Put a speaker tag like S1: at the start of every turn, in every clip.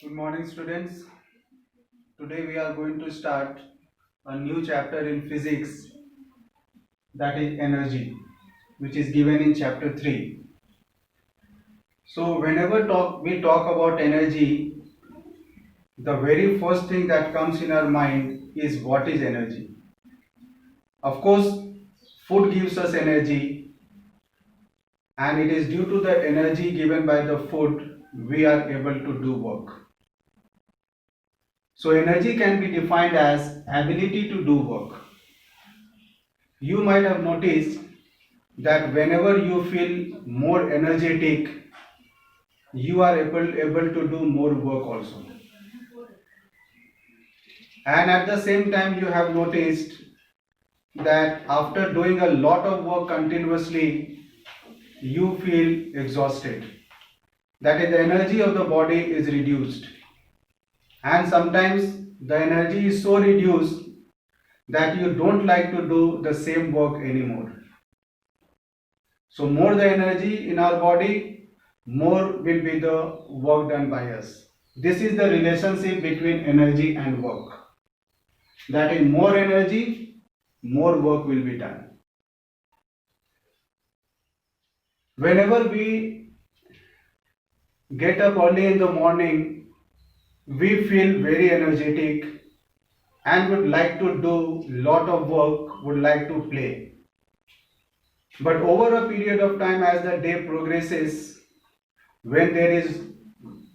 S1: Good morning, students. Today we are going to start a new chapter in physics, that is energy, which is given in chapter 3. So whenever we talk about energy, the very first thing that comes in our mind is what is energy. Of course, food gives us energy, and it is due to the energy given by the food we are able to do work. So energy can be defined as ability to do work. You might have noticed that whenever you feel more energetic, you are able to do more work also. And at the same time, you have noticed that after doing a lot of work continuously, you feel exhausted. That is, the energy of the body is reduced. And sometimes the energy is so reduced that you don't like to do the same work anymore. So more the energy in our body, more will be the work done by us. This is the relationship between energy and work. That in more energy, more work will be done. Whenever we get up early in the morning, we feel very energetic and would like to do lot of work, would like to play. But over a period of time, as the day progresses, when there is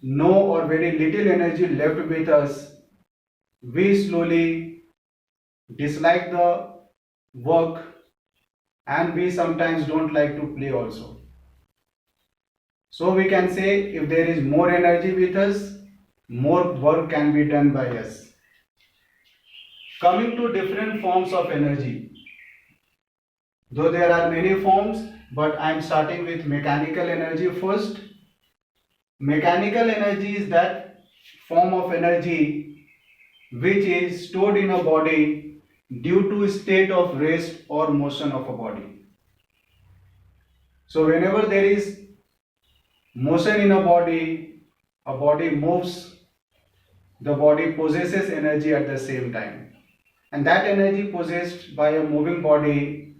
S1: no or very little energy left with us, we slowly dislike the work and we sometimes don't like to play also. So we can say if there is more energy with us, more work can be done by us. Coming to different forms of energy, though there are many forms, but I am starting with mechanical energy first. Mechanical energy is that form of energy which is stored in a body due to a state of rest or motion of a body. So whenever there is motion in a body moves, the body possesses energy at the same time. And that energy possessed by a moving body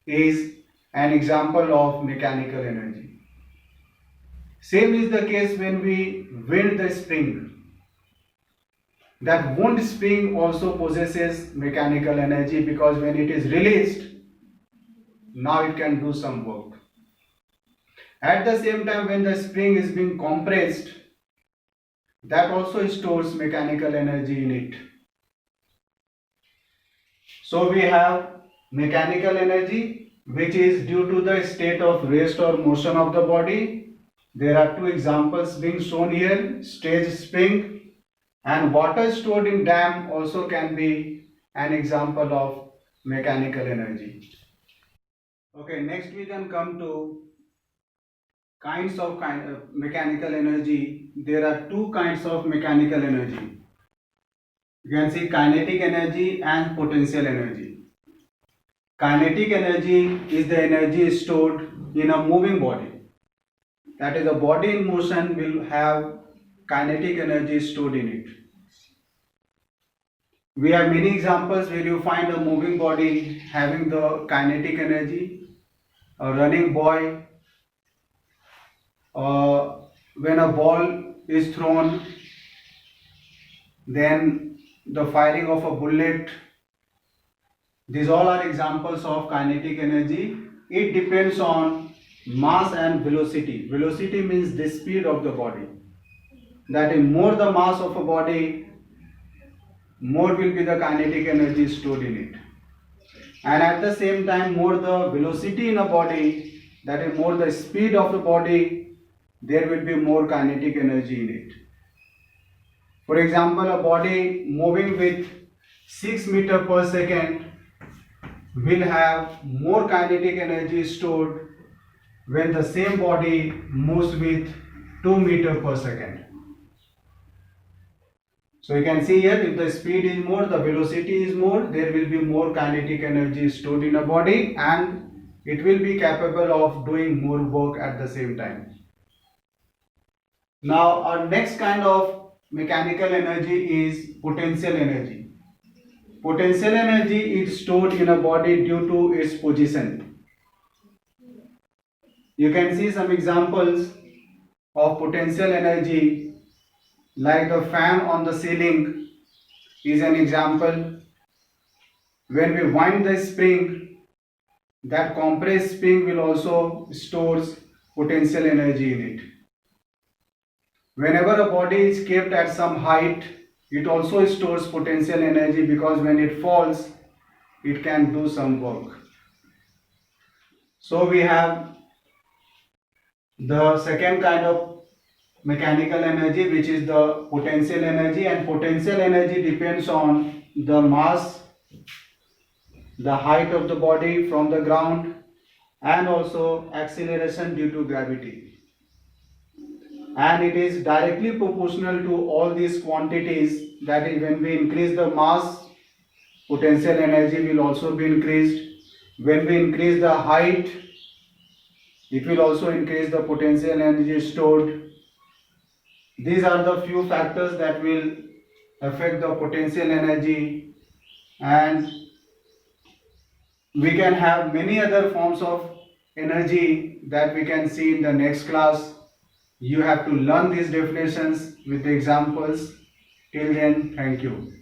S1: is an example of mechanical energy. Same is the case when we wind the spring. That wound spring also possesses mechanical energy because when it is released, now it can do some work. At the same time, when the spring is being compressed, that also stores mechanical energy in it. So we have mechanical energy which is due to the state of rest or motion of the body. There are two examples being shown here, stage spring and water stored in dam also can be an example of mechanical energy. Okay, next we can come to kinds of mechanical energy. There are two kinds of mechanical energy. You can see kinetic energy and potential energy. Kinetic energy is the energy stored in a moving body. That is, a body in motion will have kinetic energy stored in it. We have many examples where you find a moving body having the kinetic energy. A running boy, when a ball is thrown, then the firing of a bullet. These all are examples of kinetic energy. It depends on mass and velocity. Velocity means the speed of the body. That is, more the mass of a body, more will be the kinetic energy stored in it. And at the same time, more the velocity in a body, that is more the speed of the body, there will be more kinetic energy in it. For example, a body moving with 6 meter per second will have more kinetic energy stored when the same body moves with 2 meter per second. So you can see here, if the speed is more, the velocity is more, there will be more kinetic energy stored in a body and it will be capable of doing more work at the same time. Now our next kind of mechanical energy is potential energy. Potential energy is stored in a body due to its position. You can see some examples of potential energy, like the fan on the ceiling is an example. When we wind the spring, that compressed spring will also stores potential energy in it. Whenever a body is kept at some height, it also stores potential energy, because when it falls, it can do some work. So we have the second kind of mechanical energy, which is the potential energy, and potential energy depends on the mass, the height of the body from the ground, and also acceleration due to gravity. And it is directly proportional to all these quantities. That is, when we increase the mass, potential energy will also be increased. When we increase the height, it will also increase the potential energy stored. These are the few factors that will affect the potential energy, and we can have many other forms of energy that we can see in the next class. You have to learn these definitions with the examples. Till then, thank you.